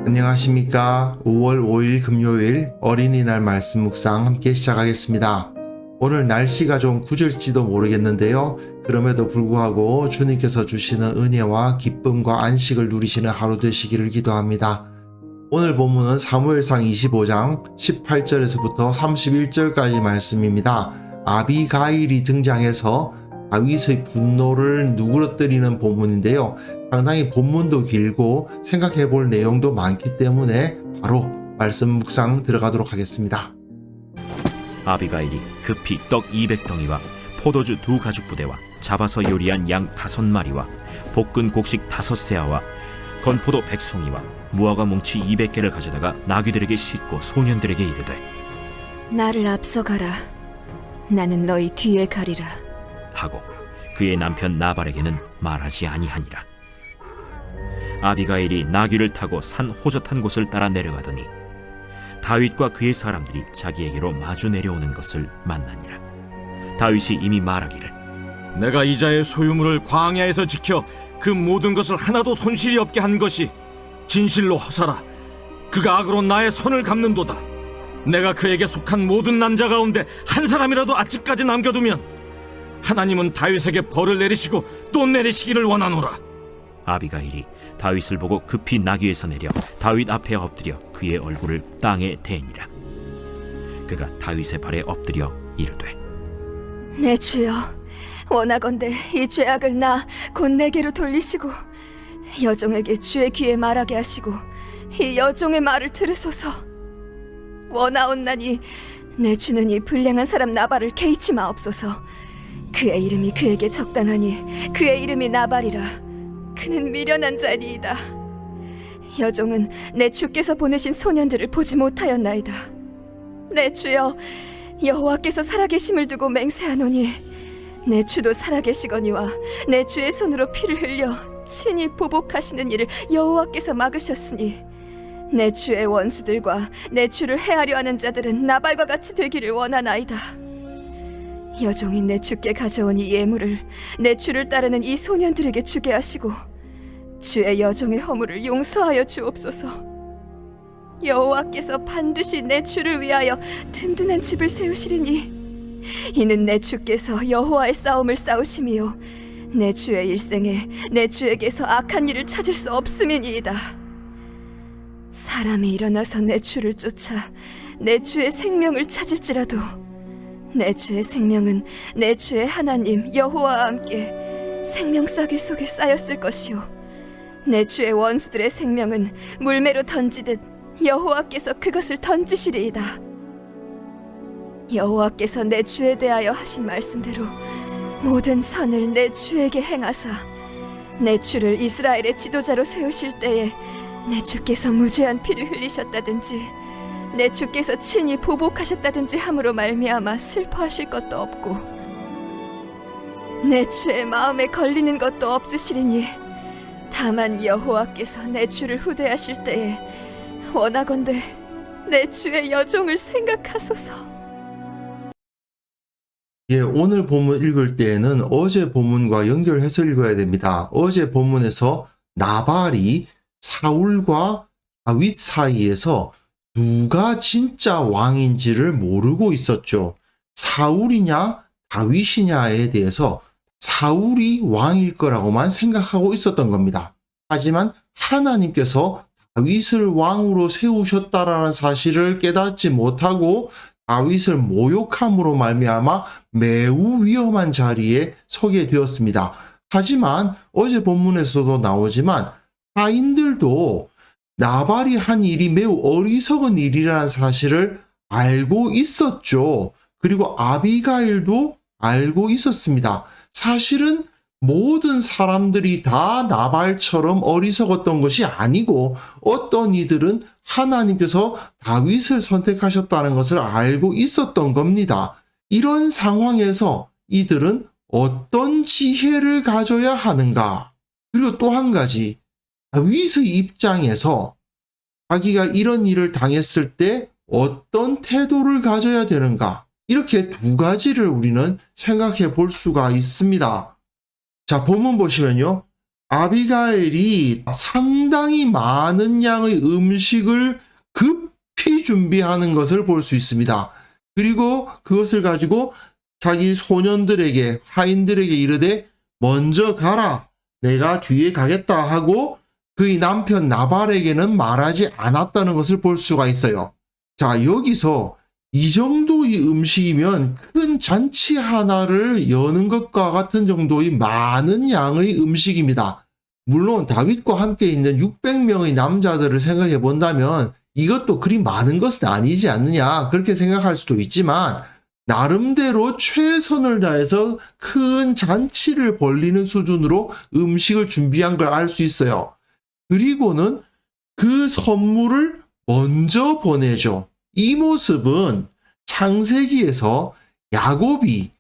안녕하십니까. 5월 5일 금요일 어린이날 말씀 묵상 함께 시작하겠습니다. 오늘 날씨가 좀 굳을지도 모르겠는데요. 그럼에도 불구하고 주님께서 주시는 은혜와 기쁨과 안식을 누리시는 하루 되시기를 기도합니다. 오늘 본문은 사무엘상 25장 18절에서부터 31절까지 말씀입니다. 아비가일이 등장해서 다윗의 분노를 누그러뜨리는 본문인데요. 상당히 본문도 길고 생각해 볼 내용도 많기 때문에 바로 말씀 묵상 들어가도록 하겠습니다. 아비가일이 급히 떡 200덩이와 포도주 2가죽 부대와 잡아서 요리한 양 5마리와 볶은 곡식 5세아와 건포도 100송이와 무화과 뭉치 200개를 가져다가 나귀들에게 싣고 소년들에게 이르되 나를 앞서가라. 나는 너희 뒤에 가리라. 하고 그의 남편 나발에게는 말하지 아니하니라. 아비가일이 나귀를 타고 산 호젓한 곳을 따라 내려가더니 다윗과 그의 사람들이 자기에게로 마주 내려오는 것을 만나니라. 다윗이 이미 말하기를 내가 이자의 소유물을 광야에서 지켜 그 모든 것을 하나도 손실이 없게 한 것이 진실로 허사라. 그가 악으로 나의 손을 갚는도다. 내가 그에게 속한 모든 남자 가운데 한 사람이라도 아직까지 남겨두면 하나님은 다윗에게 벌을 내리시고 또 내리시기를 원하노라. 아비가일이 다윗을 보고 급히 나귀에서 내려 다윗 앞에 엎드려 그의 얼굴을 땅에 대니라. 그가 다윗의 발에 엎드려 이르되 내 주여, 원하건대 이 죄악을 나 곧 내게로 돌리시고 여종에게 주의 귀에 말하게 하시고 이 여종의 말을 들으소서. 원하옵나니 내 주는 이 불량한 사람 나발을 개의치 마옵소서. 그의 이름이 그에게 적당하니 그의 이름이 나발이라. 그는 미련한 자니이다. 여종은 내 주께서 보내신 소년들을 보지 못하였나이다. 내 주여, 여호와께서 살아계심을 두고 맹세하노니 내 주도 살아계시거니와 내 주의 손으로 피를 흘려 친히 보복하시는 일을 여호와께서 막으셨으니 내 주의 원수들과 내 주를 해하려 하는 자들은 나발과 같이 되기를 원하나이다. 여종이 내 주께 가져온 이 예물을 내 주를 따르는 이 소년들에게 주게 하시고 주의 여종의 허물을 용서하여 주옵소서. 여호와께서 반드시 내 주를 위하여 든든한 집을 세우시리니 이는 내 주께서 여호와의 싸움을 싸우심이요 내 주의 일생에 내 주에게서 악한 일을 찾을 수 없음이니이다. 사람이 일어나서 내 주를 쫓아 내 주의 생명을 찾을지라도 내 주의 생명은 내 주의 하나님 여호와와 함께 생명싸개 속에 쌓였을 것이요 내 주의 원수들의 생명은 물매로 던지듯 여호와께서 그것을 던지시리이다. 여호와께서 내 주에 대하여 하신 말씀대로 모든 선을 내 주에게 행하사 내 주를 이스라엘의 지도자로 세우실 때에 내 주께서 무죄한 피를 흘리셨다든지 내 주께서 친히 보복하셨다든지 함으로 말미암아 슬퍼하실 것도 없고 내 주의 마음에 걸리는 것도 없으시리니 다만 여호와께서 내 주를 후대하실 때에 원하건대 내 주의 여종을 생각하소서. 오늘 본문 읽을 때에는 어제 본문과 연결해서 읽어야 됩니다. 어제 본문에서 나발이 사울과 다윗 사이에서 누가 진짜 왕인지를 모르고 있었죠. 사울이냐 다윗이냐에 대해서 사울이 왕일 거라고만 생각하고 있었던 겁니다. 하지만 하나님께서 다윗을 왕으로 세우셨다라는 사실을 깨닫지 못하고 다윗을 모욕함으로 말미암아 매우 위험한 자리에 서게 되었습니다. 하지만 어제 본문에서도 나오지만 하인들도 나발이 한 일이 매우 어리석은 일이라는 사실을 알고 있었죠. 그리고 아비가일도 알고 있었습니다. 사실은 모든 사람들이 다 나발처럼 어리석었던 것이 아니고 어떤 이들은 하나님께서 다윗을 선택하셨다는 것을 알고 있었던 겁니다. 이런 상황에서 이들은 어떤 지혜를 가져야 하는가? 그리고 또 한 가지, 다윗의 입장에서 자기가 이런 일을 당했을 때 어떤 태도를 가져야 되는가? 이렇게 두 가지를 우리는 생각해 볼 수가 있습니다. 자, 본문 보시면요. 아비가일이 상당히 많은 양의 음식을 급히 준비하는 것을 볼 수 있습니다. 그리고 그것을 가지고 자기 소년들에게, 하인들에게 이르되 먼저 가라, 내가 뒤에 가겠다 하고 그의 남편 나발에게는 말하지 않았다는 것을 볼 수가 있어요. 자, 여기서 이 정도의 음식이면 큰 잔치 하나를 여는 것과 같은 정도의 많은 양의 음식입니다. 물론 다윗과 함께 있는 600명의 남자들을 생각해 본다면 이것도 그리 많은 것은 아니지 않느냐, 그렇게 생각할 수도 있지만 나름대로 최선을 다해서 큰 잔치를 벌리는 수준으로 음식을 준비한 걸 알 수 있어요. 그리고는 그 선물을 먼저 보내죠. 이 모습은 창세기에서 야곱이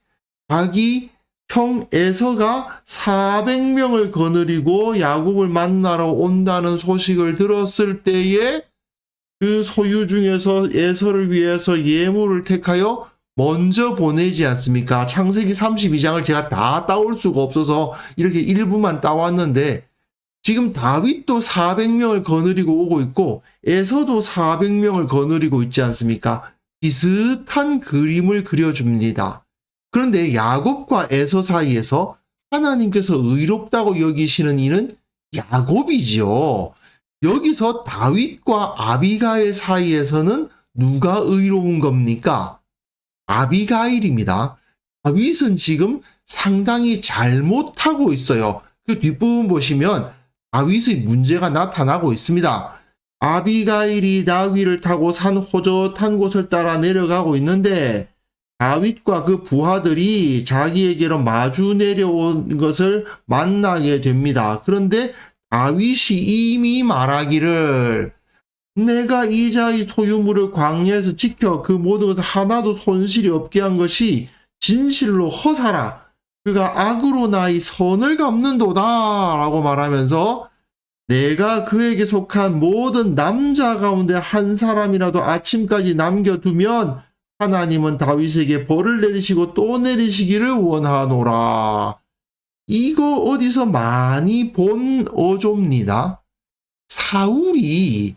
자기 형 에서가 400명을 거느리고 야곱을 만나러 온다는 소식을 들었을 때에 그 소유 중에서 에서를 위해서 예물을 택하여 먼저 보내지 않습니까? 창세기 32장을 제가 다 따올 수가 없어서 이렇게 일부만 따왔는데 지금 다윗도 400명을 거느리고 오고 있고 에서도 400명을 거느리고 있지 않습니까? 비슷한 그림을 그려줍니다. 그런데 야곱과 에서 사이에서 하나님께서 의롭다고 여기시는 이는 야곱이지요. 여기서 다윗과 아비가일 사이에서는 누가 의로운 겁니까? 아비가일입니다. 다윗은 지금 상당히 잘못하고 있어요. 그 뒷부분 보시면 다윗의 문제가 나타나고 있습니다. 아비가일이 나귀를 타고 산 호젓한 곳을 따라 내려가고 있는데 다윗과 그 부하들이 자기에게로 마주 내려온 것을 만나게 됩니다. 그런데 다윗이 이미 말하기를 내가 이자의 소유물을 광야에서 지켜 그 모든 것을 하나도 손실이 없게 한 것이 진실로 허사라. 그가 악으로 나의 선을 갚는도다 라고 말하면서 내가 그에게 속한 모든 남자 가운데 한 사람이라도 아침까지 남겨두면 하나님은 다윗에게 벌을 내리시고 또 내리시기를 원하노라. 이거 어디서 많이 본 어조입니다. 사울이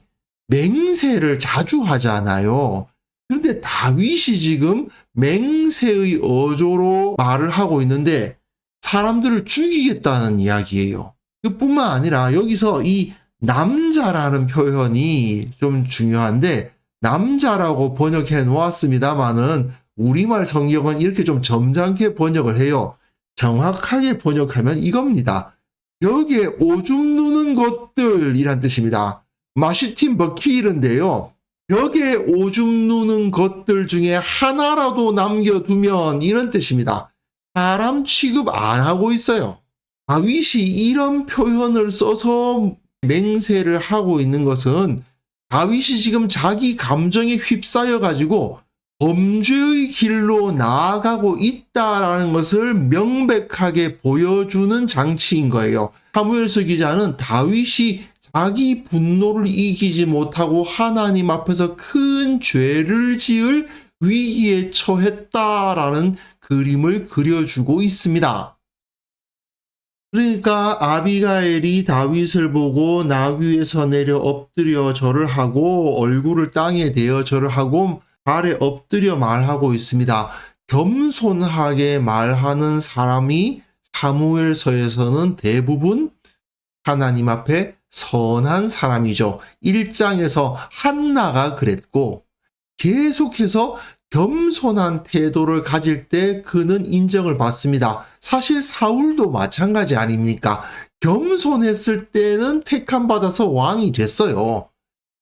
맹세를 자주 하잖아요. 그런데 다윗이 지금 맹세의 어조로 말을 하고 있는데 사람들을 죽이겠다는 이야기예요. 그뿐만 아니라 여기서 이 남자라는 표현이 좀 중요한데 남자라고 번역해 놓았습니다만은 우리말 성경은 이렇게 좀 점잖게 번역을 해요. 정확하게 번역하면 이겁니다. 벽에 오줌 누는 것들이란 뜻입니다. 마슈틴 버킬인데요. 벽에 오줌 누는 것들 중에 하나라도 남겨두면 이런 뜻입니다. 사람 취급 안 하고 있어요. 다윗이 이런 표현을 써서 맹세를 하고 있는 것은 다윗이 지금 자기 감정에 휩싸여 가지고 범죄의 길로 나아가고 있다라는 것을 명백하게 보여주는 장치인 거예요. 사무엘서 기자는 다윗이 자기 분노를 이기지 못하고 하나님 앞에서 큰 죄를 지을 위기에 처했다라는 그림을 그려주고 있습니다. 그러니까 아비가일이 다윗을 보고 나귀에서 내려 엎드려 절을 하고 얼굴을 땅에 대어 절을 하고 발에 엎드려 말하고 있습니다. 겸손하게 말하는 사람이 사무엘서에서는 대부분 하나님 앞에 선한 사람이죠. 1장에서 한나가 그랬고 계속해서 겸손한 태도를 가질 때 그는 인정을 받습니다. 사실 사울도 마찬가지 아닙니까? 겸손했을 때는 택함받아서 왕이 됐어요.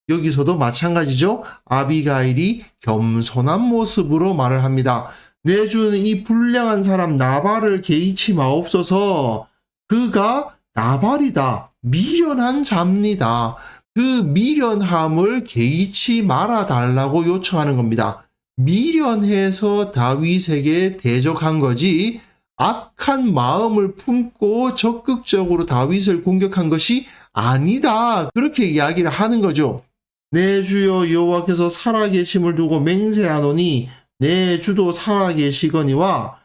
여기서도 마찬가지죠. 아비가일이 겸손한 모습으로 말을 합니다. 내 주는 이 불량한 사람 나발을 개의치 마옵소서. 그가 나발이다. 미련한 자입니다. 그 미련함을 개의치 말아달라고 요청하는 겁니다. 미련해서 다윗에게 대적한 거지 악한 마음을 품고 적극적으로 다윗을 공격한 것이 아니다. 그렇게 이야기를 하는 거죠. 내 주여 여호와께서 살아계심을 두고 맹세하노니 내 주도 살아계시거니와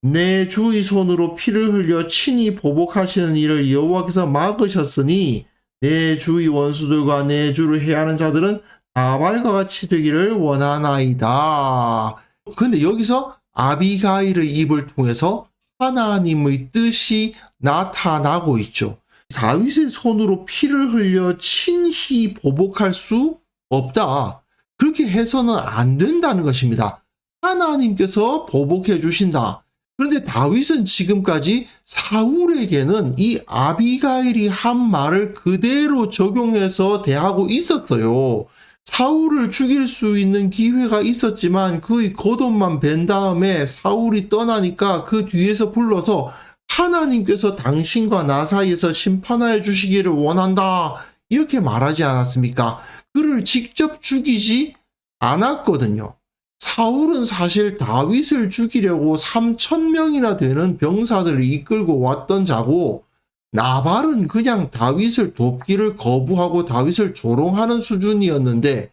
내 주의 손으로 피를 흘려 친히 보복하시는 일을 여호와께서 막으셨으니 내 주의 원수들과 내 주를 해하는 자들은 나발과 같이 되기를 원하나이다. 근데 여기서 아비가일의 입을 통해서 하나님의 뜻이 나타나고 있죠. 다윗의 손으로 피를 흘려 친히 보복할 수 없다. 그렇게 해서는 안 된다는 것입니다. 하나님께서 보복해 주신다. 그런데 다윗은 지금까지 사울에게는 이 아비가일이 한 말을 그대로 적용해서 대하고 있었어요. 사울을 죽일 수 있는 기회가 있었지만 그의 겉옷만 벤 다음에 사울이 떠나니까 그 뒤에서 불러서 하나님께서 당신과 나 사이에서 심판하여 주시기를 원한다. 이렇게 말하지 않았습니까? 그를 직접 죽이지 않았거든요. 사울은 사실 다윗을 죽이려고 3,000명이나 되는 병사들을 이끌고 왔던 자고 나발은 그냥 다윗을 돕기를 거부하고 다윗을 조롱하는 수준이었는데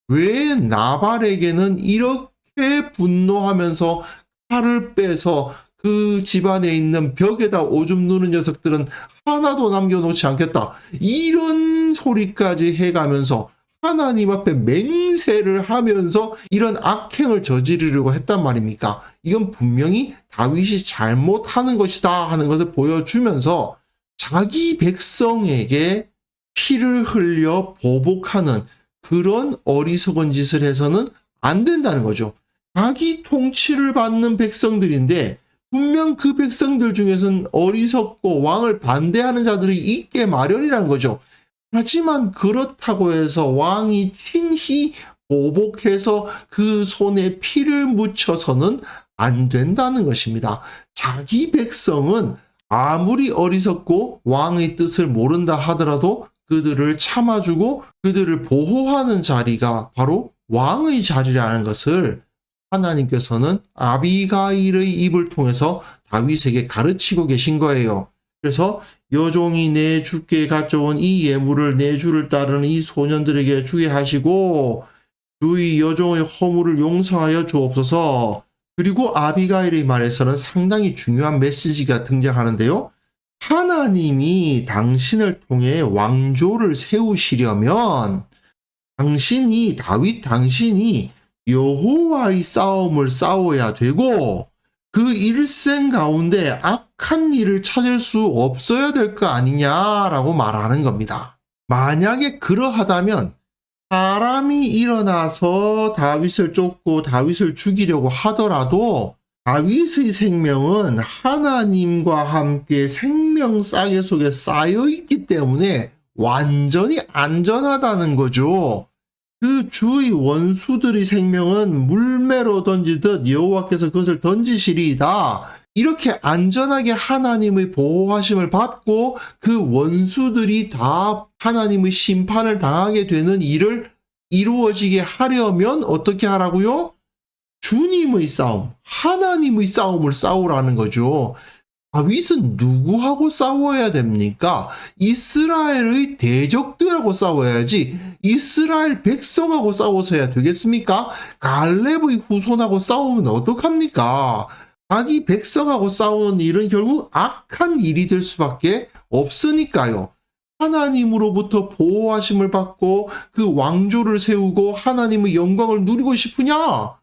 왜 나발에게는 이렇게 분노하면서 칼을 빼서 그 집안에 있는 벽에다 오줌 누는 녀석들은 하나도 남겨놓지 않겠다. 이런 소리까지 해가면서 하나님 앞에 맹세를 하면서 이런 악행을 저지르려고 했단 말입니까? 이건 분명히 다윗이 잘못하는 것이다 하는 것을 보여주면서 자기 백성에게 피를 흘려 보복하는 그런 어리석은 짓을 해서는 안 된다는 거죠. 자기 통치를 받는 백성들인데 분명 그 백성들 중에서는 어리석고 왕을 반대하는 자들이 있게 마련이라는 거죠. 하지만 그렇다고 해서 왕이 친히 보복해서 그 손에 피를 묻혀서는 안 된다는 것입니다. 자기 백성은 아무리 어리석고 왕의 뜻을 모른다 하더라도 그들을 참아주고 그들을 보호하는 자리가 바로 왕의 자리라는 것을 하나님께서는 아비가일의 입을 통해서 다윗에게 가르치고 계신 거예요. 그래서 여종이 내 주께 가져온 이 예물을 내 주를 따르는 이 소년들에게 주게 하시고 주의 여종의 허물을 용서하여 주옵소서. 그리고 아비가일의 말에서는 상당히 중요한 메시지가 등장하는데요. 하나님이 당신을 통해 왕조를 세우시려면 다윗 당신이 여호와의 싸움을 싸워야 되고 그 일생 가운데 악한 일을 찾을 수 없어야 될 거 아니냐라고 말하는 겁니다. 만약에 그러하다면 사람이 일어나서 다윗을 쫓고 다윗을 죽이려고 하더라도 다윗의 생명은 하나님과 함께 생명 싸개 속에 쌓여 있기 때문에 완전히 안전하다는 거죠. 그 주의 원수들의 생명은 물매로 던지듯 여호와께서 그것을 던지시리이다. 이렇게 안전하게 하나님의 보호하심을 받고 그 원수들이 다 하나님의 심판을 당하게 되는 일을 이루어지게 하려면 어떻게 하라고요? 주님의 싸움, 하나님의 싸움을 싸우라는 거죠. 다윗은 누구하고 싸워야 됩니까? 이스라엘의 대적들하고 싸워야지 이스라엘 백성하고 싸워서야 되겠습니까? 갈렙의 후손하고 싸우면 어떡합니까? 자기 백성하고 싸우는 일은 결국 악한 일이 될 수밖에 없으니까요. 하나님으로부터 보호하심을 받고 그 왕조를 세우고 하나님의 영광을 누리고 싶으냐?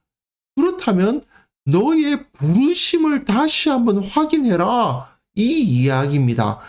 그렇다면 너의 부르심을 다시 한번 확인해라. 이 이야기입니다.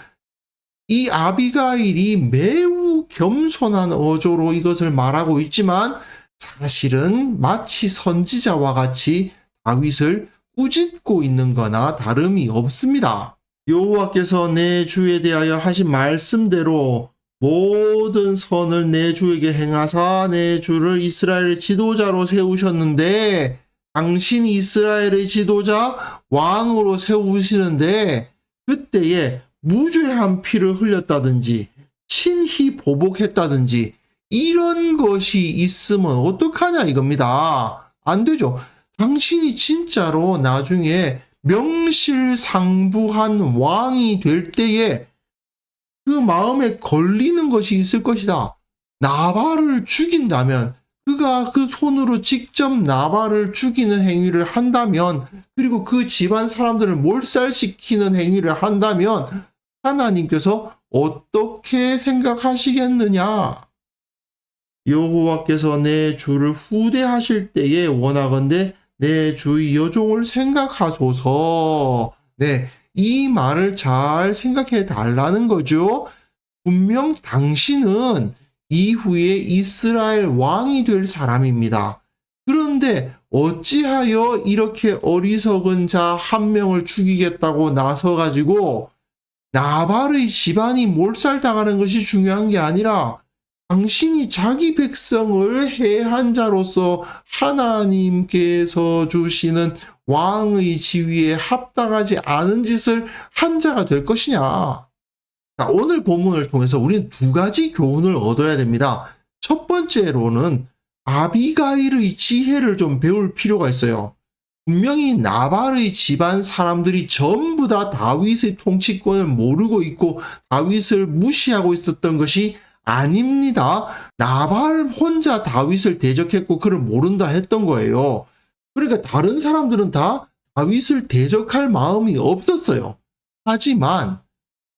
이 아비가일이 매우 겸손한 어조로 이것을 말하고 있지만 사실은 마치 선지자와 같이 다윗을 꾸짖고 있는 거나 다름이 없습니다. 여호와께서 내 주에 대하여 하신 말씀대로 모든 선을 내 주에게 행하사 내 주를 이스라엘의 지도자로 세우셨는데 당신이 이스라엘의 지도자 왕으로 세우시는데 그때에 무죄한 피를 흘렸다든지 친히 보복했다든지 이런 것이 있으면 어떡하냐 이겁니다. 안 되죠. 당신이 진짜로 나중에 명실상부한 왕이 될 때에 그 마음에 걸리는 것이 있을 것이다. 나발을 죽인다면 그가 그 손으로 직접 나발을 죽이는 행위를 한다면, 그리고 그 집안 사람들을 몰살시키는 행위를 한다면 하나님께서 어떻게 생각하시겠느냐? 여호와께서 내 주를 후대하실 때에 원하건대 내 주의 여종을 생각하소서. 네, 이 말을 잘 생각해 달라는 거죠. 분명 당신은 이후에 이스라엘 왕이 될 사람입니다. 그런데 어찌하여 이렇게 어리석은 자 한 명을 죽이겠다고 나서가지고 나발의 집안이 몰살당하는 것이 중요한 게 아니라 당신이 자기 백성을 해한 자로서 하나님께서 주시는 왕의 지위에 합당하지 않은 짓을 한 자가 될 것이냐. 자, 오늘 본문을 통해서 우리는 두 가지 교훈을 얻어야 됩니다. 첫 번째로는 아비가일의 지혜를 좀 배울 필요가 있어요. 분명히 나발의 집안 사람들이 전부 다 다윗의 통치권을 모르고 있고 다윗을 무시하고 있었던 것이 아닙니다. 나발 혼자 다윗을 대적했고 그를 모른다 했던 거예요. 그러니까 다른 사람들은 다 다윗을 대적할 마음이 없었어요. 하지만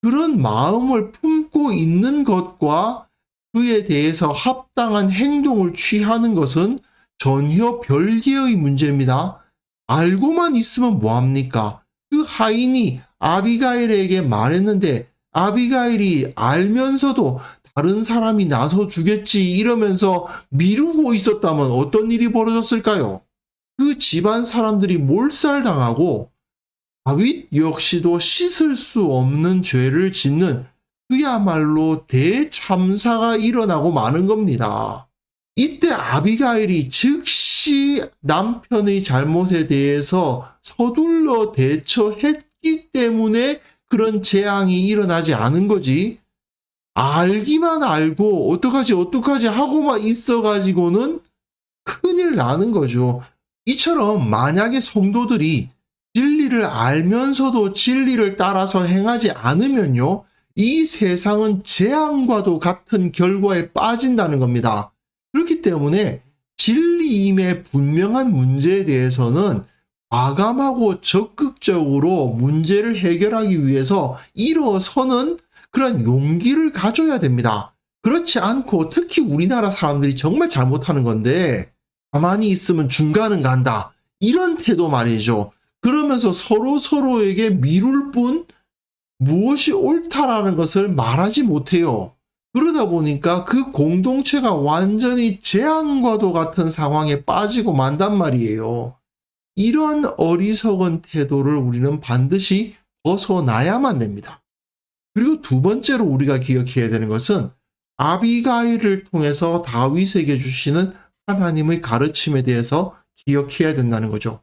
그런 마음을 품고 있는 것과 그에 대해서 합당한 행동을 취하는 것은 전혀 별개의 문제입니다. 알고만 있으면 뭐합니까? 그 하인이 아비가일에게 말했는데 아비가일이 알면서도 다른 사람이 나서 주겠지 이러면서 미루고 있었다면 어떤 일이 벌어졌을까요? 그 집안 사람들이 몰살당하고 다윗 역시도 씻을 수 없는 죄를 짓는 그야말로 대참사가 일어나고 마는 겁니다. 이때 아비가일이 즉시 남편의 잘못에 대해서 서둘러 대처했기 때문에 그런 재앙이 일어나지 않은 거지. 알기만 알고 어떡하지 하고만 있어가지고는 큰일 나는 거죠. 이처럼 만약에 성도들이 진리를 알면서도 진리를 따라서 행하지 않으면요, 이 세상은 재앙과도 같은 결과에 빠진다는 겁니다. 그렇기 때문에 진리임의 분명한 문제에 대해서는 과감하고 적극적으로 문제를 해결하기 위해서 일어서는 그런 용기를 가져야 됩니다. 그렇지 않고 특히 우리나라 사람들이 정말 잘못하는 건데 가만히 있으면 중간은 간다. 이런 태도 말이죠. 그러면서 서로에게 미룰 뿐 무엇이 옳다라는 것을 말하지 못해요. 그러다 보니까 그 공동체가 완전히 재앙과도 같은 상황에 빠지고 만단 말이에요. 이런 어리석은 태도를 우리는 반드시 벗어나야만 됩니다. 그리고 두 번째로 우리가 기억해야 되는 것은 아비가일을 통해서 다윗에게 주시는 하나님의 가르침에 대해서 기억해야 된다는 거죠.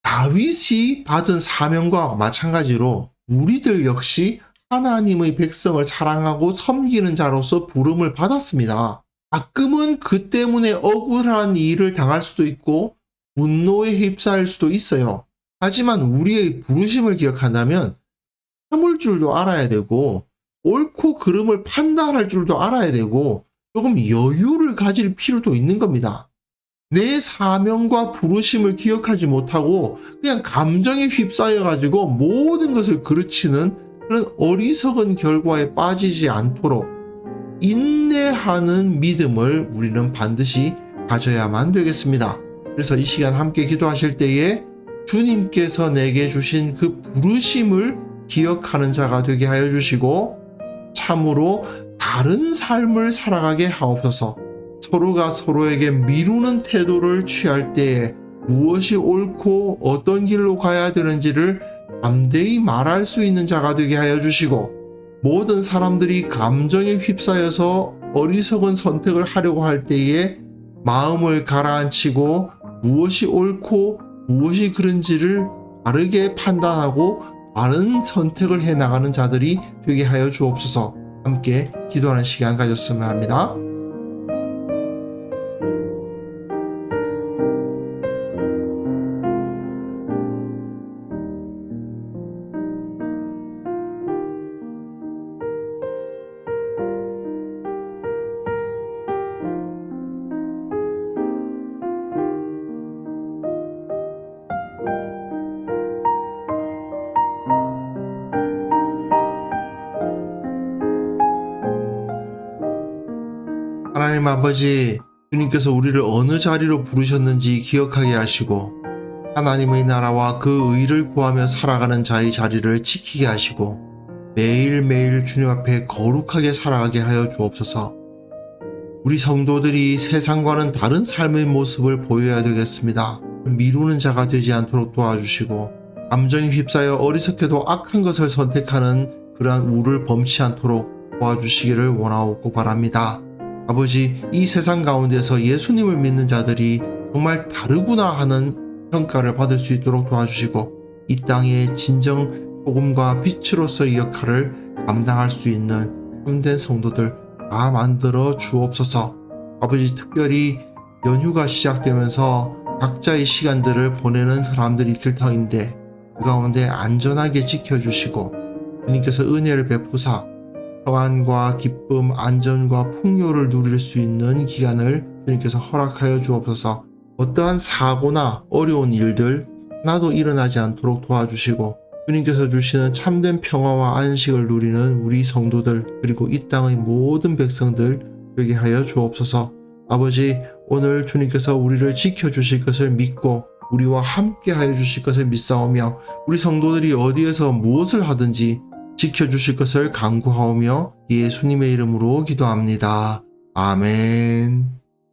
다윗이 받은 사명과 마찬가지로 우리들 역시 하나님의 백성을 사랑하고 섬기는 자로서 부름을 받았습니다. 가끔은 그 때문에 억울한 일을 당할 수도 있고 분노에 휩싸일 수도 있어요. 하지만 우리의 부르심을 기억한다면 참을 줄도 알아야 되고 옳고 그름을 판단할 줄도 알아야 되고 조금 여유를 가질 필요도 있는 겁니다. 내 사명과 부르심을 기억하지 못하고 그냥 감정에 휩싸여 가지고 모든 것을 그르치는 그런 어리석은 결과에 빠지지 않도록 인내하는 믿음을 우리는 반드시 가져야만 되겠습니다. 그래서 이 시간 함께 기도하실 때에 주님께서 내게 주신 그 부르심을 기억하는 자가 되게 하여 주시고 참으로 다른 삶을 살아가게 하옵소서. 서로가 서로에게 미루는 태도를 취할 때에 무엇이 옳고 어떤 길로 가야 되는지를 담대히 말할 수 있는 자가 되게 하여 주시고 모든 사람들이 감정에 휩싸여서 어리석은 선택을 하려고 할 때에 마음을 가라앉히고 무엇이 옳고 무엇이 그른지를 바르게 판단하고 바른 선택을 해나가는 자들이 되게 하여 주옵소서. 함께 기도하는 시간 가졌으면 합니다. 하나님 아버지, 주님께서 우리를 어느 자리로 부르셨는지 기억하게 하시고 하나님의 나라와 그 의를 구하며 살아가는 자의 자리를 지키게 하시고 매일매일 주님 앞에 거룩하게 살아가게 하여 주옵소서. 우리 성도들이 세상과는 다른 삶의 모습을 보여야 되겠습니다. 미루는 자가 되지 않도록 도와주시고 감정에 휩싸여 어리석게도 악한 것을 선택하는 그러한 우를 범치 않도록 도와주시기를 원하고 바랍니다. 아버지, 이 세상 가운데서 예수님을 믿는 자들이 정말 다르구나 하는 평가를 받을 수 있도록 도와주시고 이 땅의 진정 복음과 빛으로서의 역할을 감당할 수 있는 참된 성도들 다 만들어 주옵소서. 아버지, 특별히 연휴가 시작되면서 각자의 시간들을 보내는 사람들이 있을 터인데 그 가운데 안전하게 지켜주시고 주님께서 은혜를 베푸사 평안과 기쁨, 안전과 풍요를 누릴 수 있는 기간을 주님께서 허락하여 주옵소서. 어떠한 사고나 어려운 일들 하나도 일어나지 않도록 도와주시고 주님께서 주시는 참된 평화와 안식을 누리는 우리 성도들 그리고 이 땅의 모든 백성들 되게 하여 주옵소서. 아버지, 오늘 주님께서 우리를 지켜주실 것을 믿고 우리와 함께 하여 주실 것을 믿사오며 우리 성도들이 어디에서 무엇을 하든지 지켜주실 것을 간구하오며 예수님의 이름으로 기도합니다. 아멘.